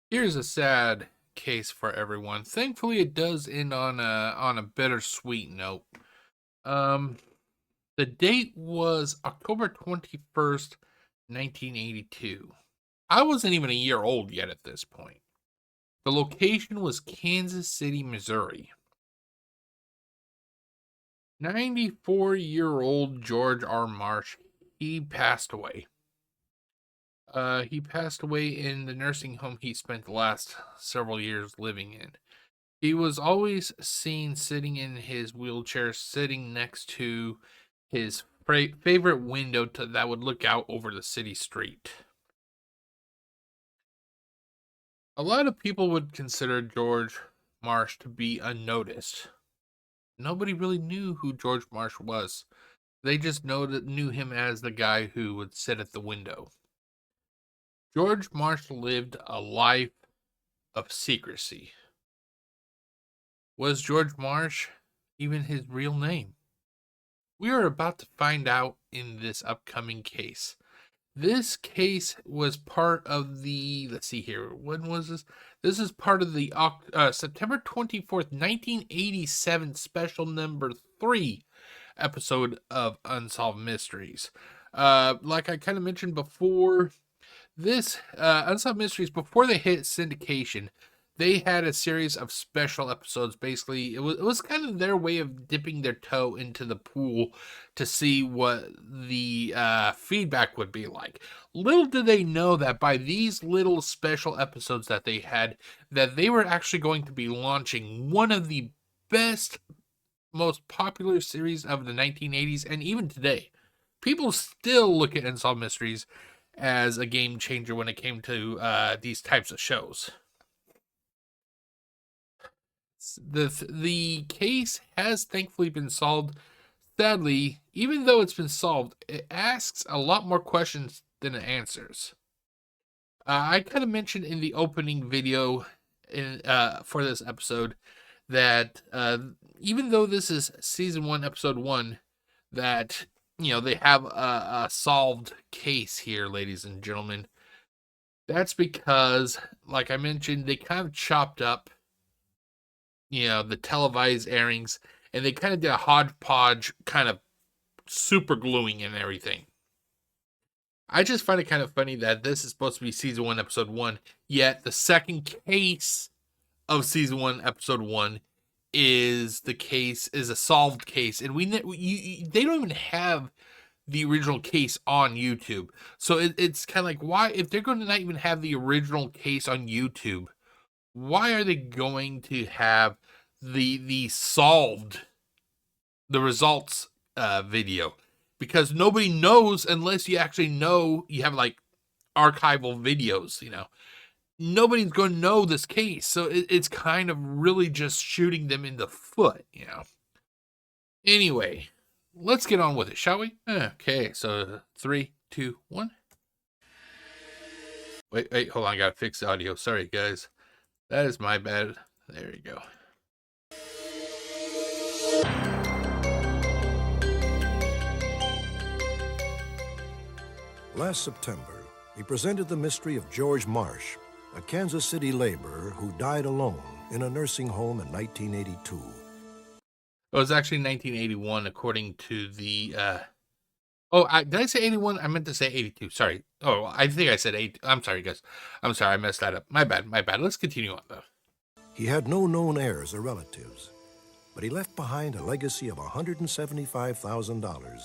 Here's a sad case for everyone. Thankfully, it does end on a bittersweet note. Um, the date was October 21st, 1982. I wasn't even a year old yet at this point. The location was Kansas City, Missouri. 94-year-old George R. Marsh, he passed away. He passed away in the nursing home he spent the last several years living in. He was always seen sitting in his wheelchair, sitting next to his favorite window that would look out over the city street. A lot of people would consider George Marsh to be unnoticed. Nobody really knew who George Marsh was. They just knew him as the guy who would sit at the window. George Marsh lived a life of secrecy. Was George Marsh even his real name? We are about to find out in this upcoming case. This case was part of the, let's see here, when was this? This is part of the September 24th, 1987 special number 3 episode of Unsolved Mysteries. Like I kind of mentioned before, this Unsolved Mysteries, before they hit syndication, they had a series of special episodes. Basically, it was kind of their way of dipping their toe into the pool to see what the feedback would be like. Little did they know that by these little special episodes that they had, that they were actually going to be launching one of the best, most popular series of the 1980s, and even today. People still look at Unsolved Mysteries as a game changer when it came to these types of shows. The case has thankfully been solved. Sadly, even though it's been solved, it asks a lot more questions than it answers. I kind of mentioned in the opening video for this episode that even though this is season 1, episode 1, that they have a solved case here, ladies and gentlemen. That's because, like I mentioned, they kind of chopped up the televised airings, and they kind of did a hodgepodge kind of super gluing and everything. I just find it kind of funny that this is supposed to be season 1, episode 1, yet the second case of season 1, episode 1 is a solved case, and they don't even have the original case on YouTube. So it's kind of like, why, if they're going to not even have the original case on YouTube, why are they going to have the solved, the results video? Because nobody knows unless you actually know, you have like archival videos, nobody's going to know this case. So it's kind of really just shooting them in the foot, Anyway, let's get on with it, shall we? Okay, so 3, 2, 1. Wait, hold on, I gotta fix the audio. Sorry, guys. That is my bad. There you go. Last September, he presented the mystery of George Marsh, a Kansas City laborer who died alone in a nursing home in 1982. It was actually 1981, according to the... did I say 81? I meant to say 82. Sorry. Oh, I think I said 8. I'm sorry, guys. I'm sorry, I messed that up. My bad. Let's continue on, though. He had no known heirs or relatives, but he left behind a legacy of $175,000.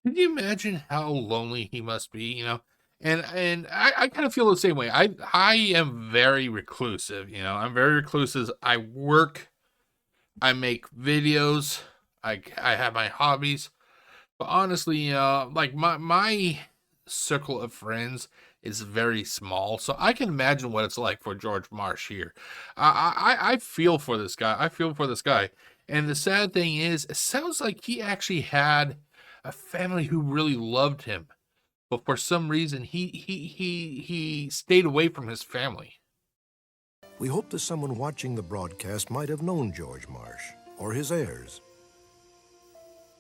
Can you imagine how lonely he must be, And I kind of feel the same way. I am very reclusive, I'm very reclusive. I work, I make videos, I have my hobbies. But honestly, like my circle of friends is very small, so I can imagine what it's like for George Marsh here. I feel for this guy. And the sad thing is, it sounds like he actually had a family who really loved him, but for some reason he stayed away from his family. We hope that someone watching the broadcast might have known George Marsh or his heirs.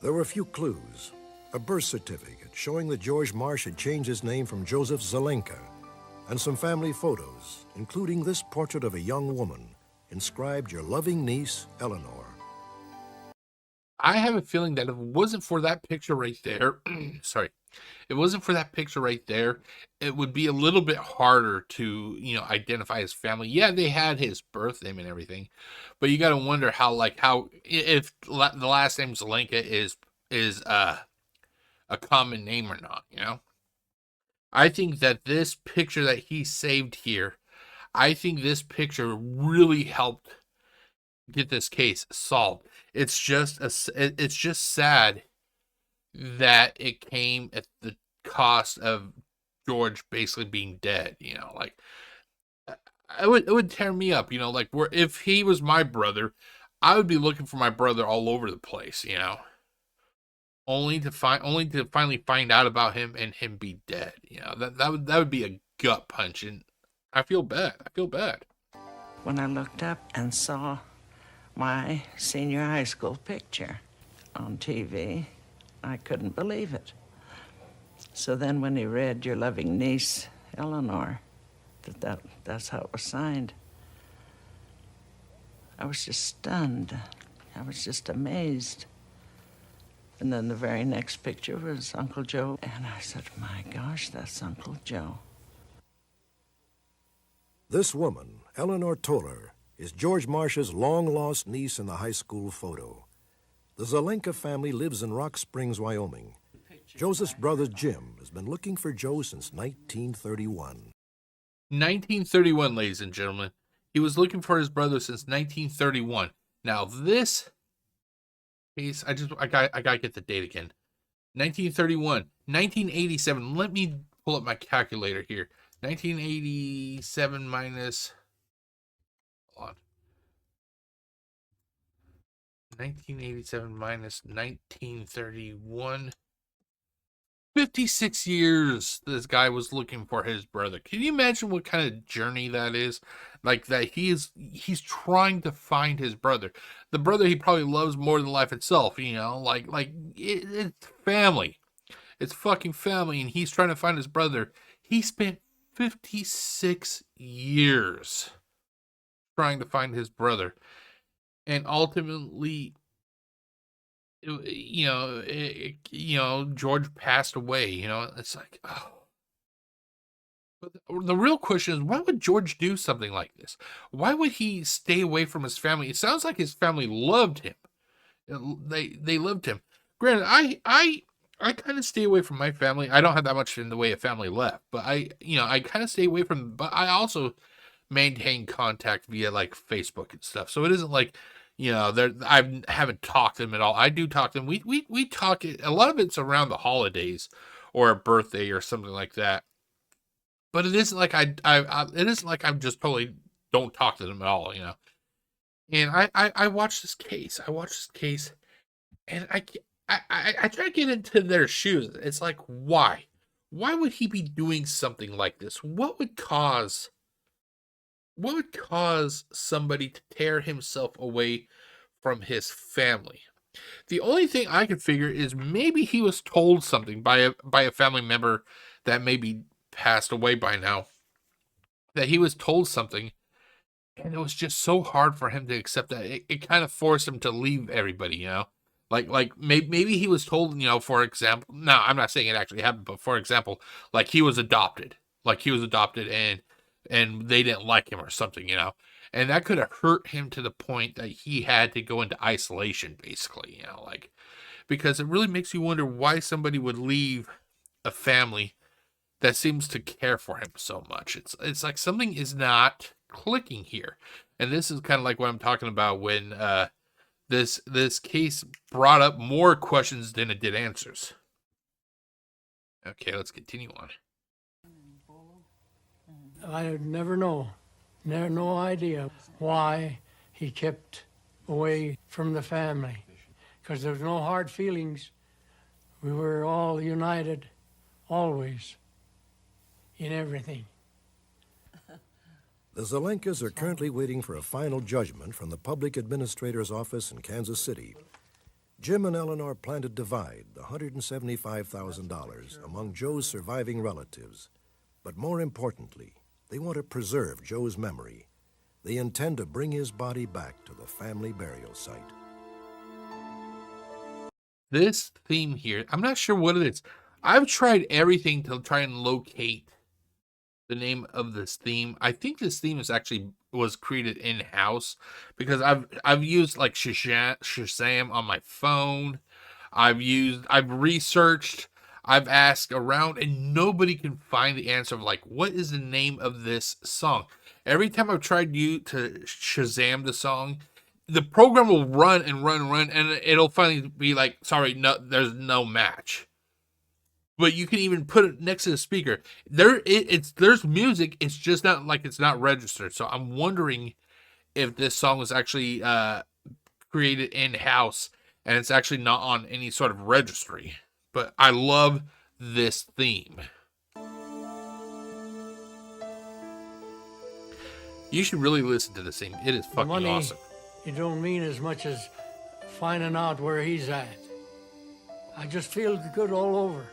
There were a few clues. A birth certificate showing that George Marsh had changed his name from Josef Zelenka and some family photos, including this portrait of a young woman, inscribed your loving niece, Eleanor. I have a feeling that if it wasn't for that picture right there, sorry, if it wasn't for that picture right there, it would be a little bit harder to, identify his family. Yeah, they had his birth name and everything, but you got to wonder how if the last name Zelenka is a common name or not. I think that this picture that he saved here, I think this picture really helped get this case solved. It's just sad that it came at the cost of George basically being dead. Like it would tear me up. Like where if he was my brother, I would be looking for my brother all over the place. Only to finally find out about him and him be dead. That would be a gut punch, and I feel bad. I feel bad. When I looked up and saw my senior high school picture on TV, I couldn't believe it. So then when he read your loving niece, Eleanor, that's how it was signed, I was just stunned. I was just amazed. And then the very next picture was Uncle Joe. And I said, my gosh, that's Uncle Joe. This woman, Eleanor Toller, is George Marsh's long-lost niece in the high school photo. The Zelenka family lives in Rock Springs, Wyoming. Joseph's brother Jim has been looking for Joe since 1931. 1931, ladies and gentlemen. He was looking for his brother since 1931. Now this case, I gotta get the date again. 1931, 1987. Let me pull up my calculator here. 1987 minus. Hold on. 1987 minus 1931. 56 years this guy was looking for his brother. Can you imagine what kind of journey that is? Like that he's trying to find his brother. The brother he probably loves more than life itself, it's family. It's fucking family, and he's trying to find his brother. He spent 56 years trying to find his brother. And ultimately, George passed away. It's like, oh. But the real question is, why would George do something like this? Why would he stay away from his family? It sounds like his family loved him. They loved him. Granted, I kind of stay away from my family. I don't have that much in the way of family left, but I kind of stay away from. But I also maintain contact via like Facebook and stuff. So it isn't like. I haven't talked to them at all. I do talk to them. We talk. A lot of it's around the holidays or a birthday or something like that. But it isn't like it isn't like I'm just totally don't talk to them at all. And I watched this case. And I try to get into their shoes. It's like why would he be doing something like this? What would cause somebody to tear himself away from his family? The only thing I could figure is maybe he was told something by a family member that maybe passed away by now. That he was told something, and it was just so hard for him to accept that. It kind of forced him to leave everybody, Like maybe he was told, for example. No, I'm not saying it actually happened, but for example, like he was adopted. And they didn't like him or something, and that could have hurt him to the point that he had to go into isolation, basically, because it really makes you wonder why somebody would leave a family that seems to care for him so much. It's like something is not clicking here, and this is kind of like what I'm talking about when this case brought up more questions than it did answers. Okay, let's continue on. I never know. No idea why he kept away from the family. Because there was no hard feelings. We were all united, always, in everything. The Zelenkas are currently waiting for a final judgment from the public administrator's office in Kansas City. Jim and Eleanor plan to divide the $175,000 among Joe's surviving relatives. But more importantly, they want to preserve Joe's memory. They intend to bring his body back to the family burial site. This theme here, I'm not sure what it is. I've tried everything to try and locate the name of this theme. I think this theme was created in-house because I've used like Shazam on my phone. I've researched, I've asked around, and nobody can find the answer of like what is the name of this song. Every time I've tried to Shazam the song, the program will run and run and run, and it'll finally be like, sorry, no, there's no match. But you can even put it next to the speaker. There's music. It's just not like it's not registered. So I'm wondering if this song was actually created in house and it's actually not on any sort of registry. But I love this theme. You should really listen to this theme. It is fucking money, awesome. It don't mean as much as finding out where he's at. I just feel good all over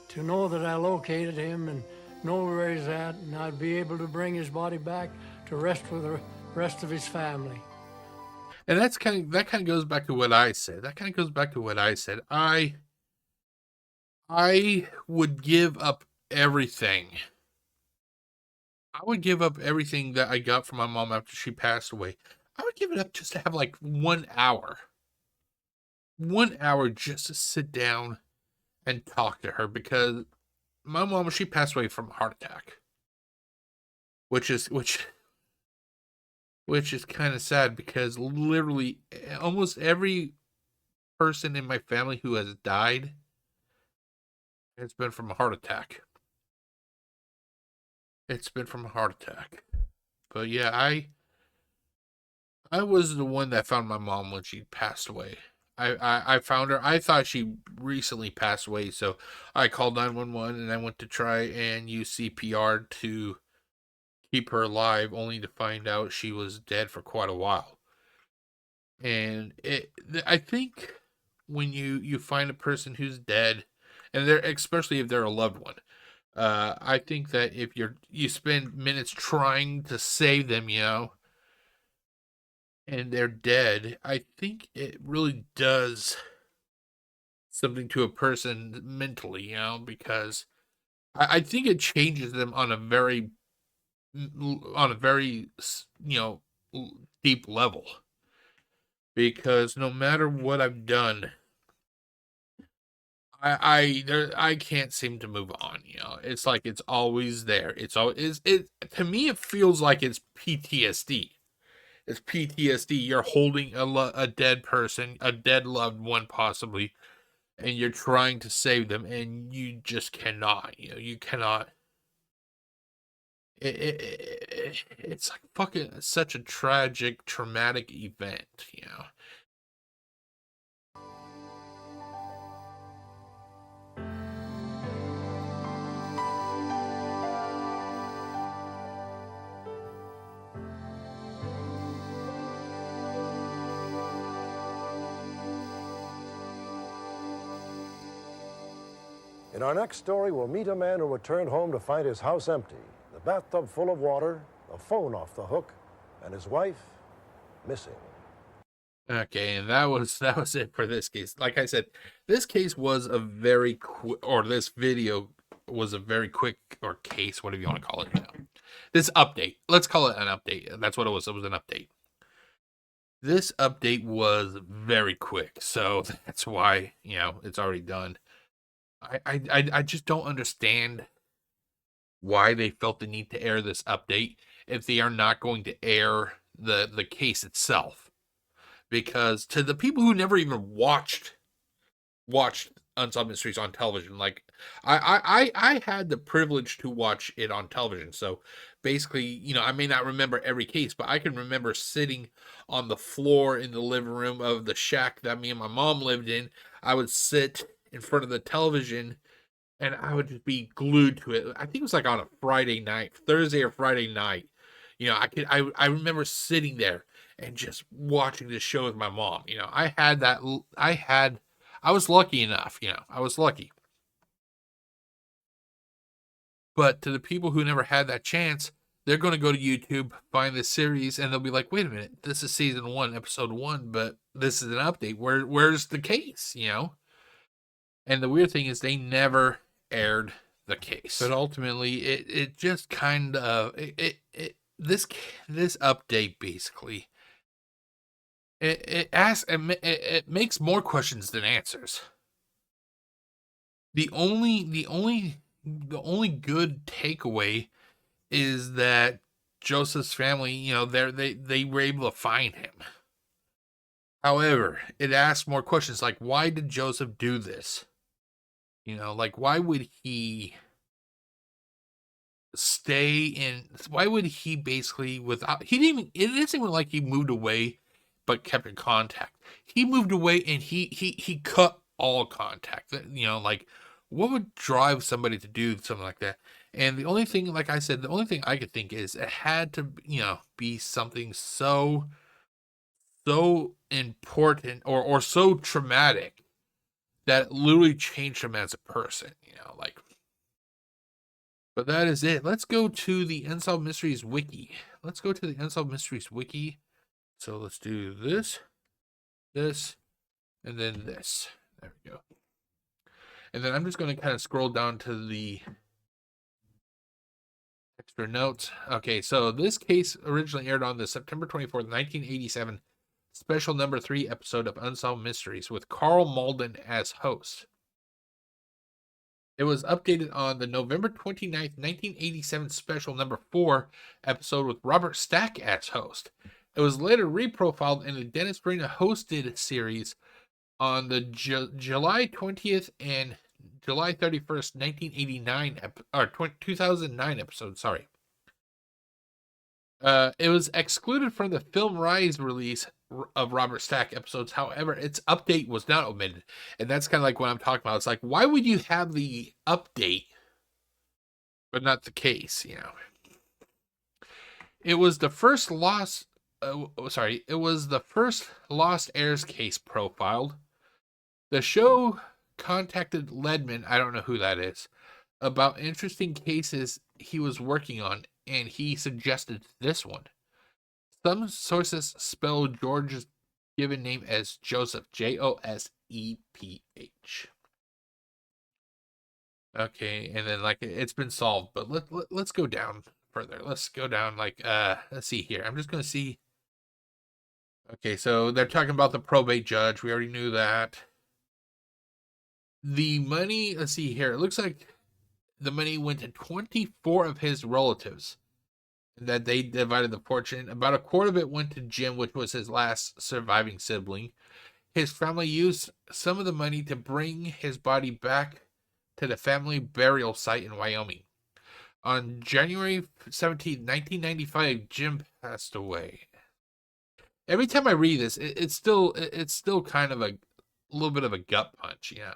to know that I located him and know where he's at, and I'd be able to bring his body back to rest with the rest of his family. And that kind of goes back to what I said. I would give up everything. I would give up everything that I got from my mom after she passed away. I would give it up just to have like 1 hour. 1 hour just to sit down and talk to her, because my mom, she passed away from a heart attack. Which is kind of sad, because literally almost every person in my family who has died has been from a heart attack. It's been from a heart attack. But yeah, I was the one that found my mom when she passed away. I found her. I thought she recently passed away, so I called 911 and I went to try and use CPR to keep her alive, only to find out she was dead for quite a while. And I think when you find a person who's dead, and they're, especially if they're a loved one, I think that if you spend minutes trying to save them, and they're dead, I think it really does something to a person mentally, because I think it changes them on a very, deep level. Because no matter what I've done, I can't seem to move on. It's like it's always there. It's always to me. It feels like it's PTSD. It's PTSD. You're holding a dead person, a dead loved one possibly, and you're trying to save them, and you just cannot. You cannot. It's like fucking such a tragic, traumatic event. In our next story, we'll meet a man who returned home to find his house empty, the bathtub full of water, the phone off the hook, and his wife missing. Okay, and that was it for this case. Like I said, this case was a very quick, or this video was a very quick, or case, whatever you want to call it. This update, let's call it an update. That's what it was. It was an update. This update was very quick, so that's why it's already done. I just don't understand why they felt the need to air this update if they are not going to air the case itself. Because to the people who never even watched Unsolved Mysteries on television, like I had the privilege to watch it on television. So basically, I may not remember every case, but I can remember sitting on the floor in the living room of the shack that me and my mom lived in. I would sit in front of the television and I would just be glued to it. I think it was like on a Friday night, Thursday or Friday night. I remember sitting there and just watching this show with my mom. I was lucky enough, I was lucky. But to the people who never had that chance, they're going to go to YouTube, find this series, and they'll be like, wait a minute, this is season 1, episode 1, but this is an update. Where's the case, you know? And the weird thing is they never aired the case. But ultimately, it just kind of, this update basically, it makes more questions than answers. The only good takeaway is that Joseph's family, you know, they were able to find him. However, it asks more questions like, why did Joseph do this? You know, like, why would he stay in? Why would he basically it isn't even like he moved away but kept in contact. He moved away and he cut all contact. You know, like, what would drive somebody to do something like that? And the only thing, like I said, the only thing I could think is it had to, you know, be something so important or so traumatic that it literally changed him as a person, you know, like. But that is it. Let's go to the Unsolved Mysteries wiki. Let's go to the Unsolved Mysteries wiki. So let's do this, and then this. There we go. And then I'm just going to kind of scroll down to the extra notes. Okay, so this case originally aired on the September 24th, 1987 special number 3 episode of Unsolved Mysteries with Carl Malden as host. It was updated on the November 29th, 1987 special number 4 episode with Robert Stack as host. It was later reprofiled in the Dennis Farina hosted series on the July 20th and July 31st, 1989 or 2009 episode, sorry. It was excluded from the Film Rise release of Robert Stack episodes. However, its update was not omitted. And that's kind of like what I'm talking about. It's like, why would you have the update, but not the case, you know? It was the first Lost Heirs case profiled. The show contacted Ledman, I don't know who that is, about interesting cases he was working on, and he suggested this one. Some sources spell George's given name as Joseph, Joseph. Okay, and then like it's been solved, but let's go down further. Let's go down like let's see here. I'm just gonna see. Okay, so they're talking about the probate judge. We already knew that. The money, let's see here. It looks like the money went to 24 of his relatives. That they divided the fortune. About a quarter of it went to Jim, which was his last surviving sibling. His family used some of the money to bring his body back to the family burial site in Wyoming. On January 17, 1995, Jim passed away. Every time I read this, it's still kind of a little bit of a gut punch, yeah.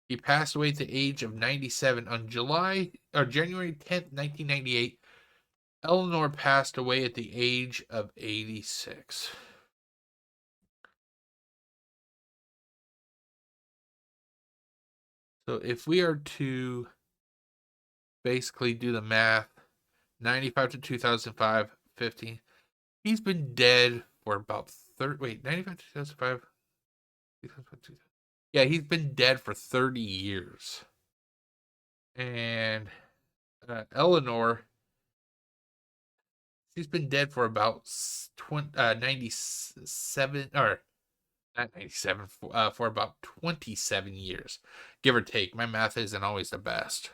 He passed away at the age of 97 on January 10th, 1998. Eleanor passed away at the age of 86. So if we are to basically do the math, 95 to 2005, 15, he's been dead for about 95 to 2005, 2005, yeah, he's been dead for 30 years. And Eleanor, she's been dead for about 97, or not 97, for about 27 years, give or take. My math isn't always the best.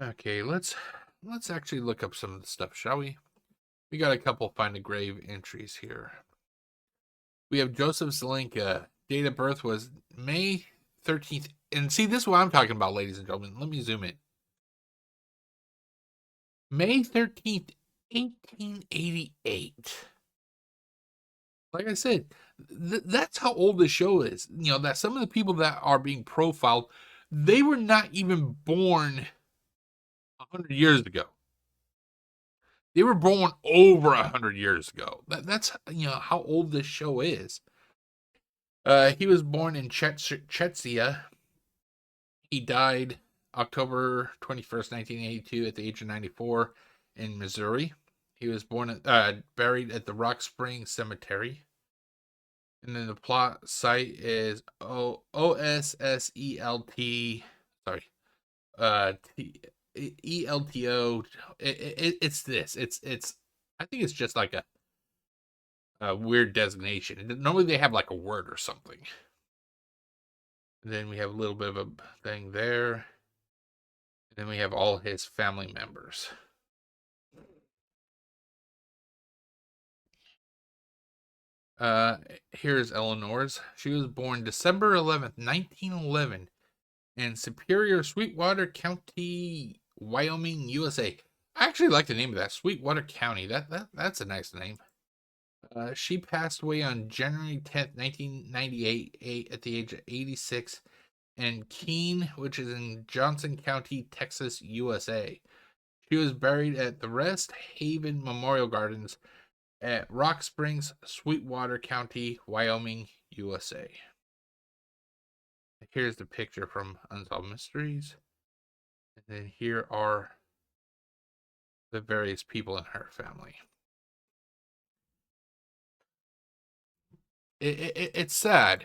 Okay, let's actually look up some of the stuff, shall we? We got a couple find a grave entries here. We have Josef Zelenka. Date of birth was May 13th. And see, this is what I'm talking about, ladies and gentlemen. Let me zoom in. May 13th, 1888. Like I said, that's how old the show is. You know, that some of the people that are being profiled, they were not even born 100 years ago. They were born over 100 years ago. That's how old this show is. He was born in Czechia. He died October 21st, 1982, at the age of 94 in Missouri. He was buried at the Rock Springs Cemetery. And then the plot site is OSSELT. Sorry, ELTO. It's this. It's. I think it's just like a weird designation. Normally they have like a word or something. And then we have a little bit of a thing there. And then we have all his family members. Here's Eleanor's. She was born December 11th, 1911, in Superior, Sweetwater County, Wyoming, USA. I actually like the name of that, Sweetwater County. That's a nice name. She passed away on January 10th, 1998, at the age of 86, in Keene, which is in Johnson County, Texas, USA. She was buried at the Rest Haven Memorial Gardens at Rock Springs, Sweetwater County, Wyoming, USA. Here's the picture from Unsolved Mysteries. And then here are the various people in her family. It's sad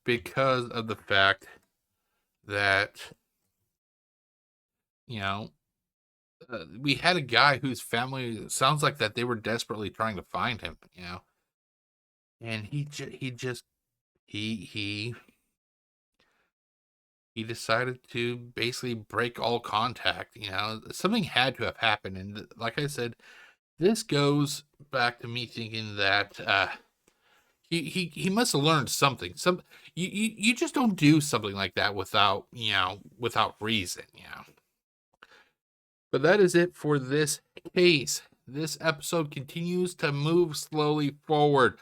because of the fact that, we had a guy whose family sounds like that they were desperately trying to find him, and he decided to basically break all contact. Something had to have happened, and like I said, this goes back to me thinking that he must have learned something. You just don't do something like that without reason. But that is it for this case. This episode continues to move slowly forward.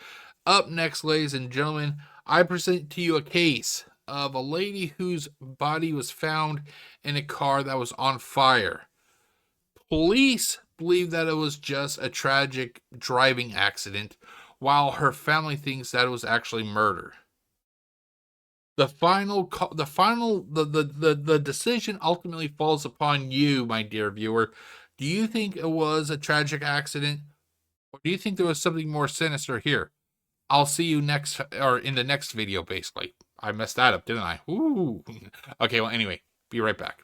Up next, ladies and gentlemen, I present to you a case of a lady whose body was found in a car that was on fire. Police believe that it was just a tragic driving accident, while her family thinks that it was actually murder. The decision ultimately falls upon you, my dear viewer. Do you think it was a tragic accident, or do you think there was something more sinister here? I'll see you next, or in the next video, basically. I messed that up, didn't I? Ooh. Okay, well, anyway, be right back.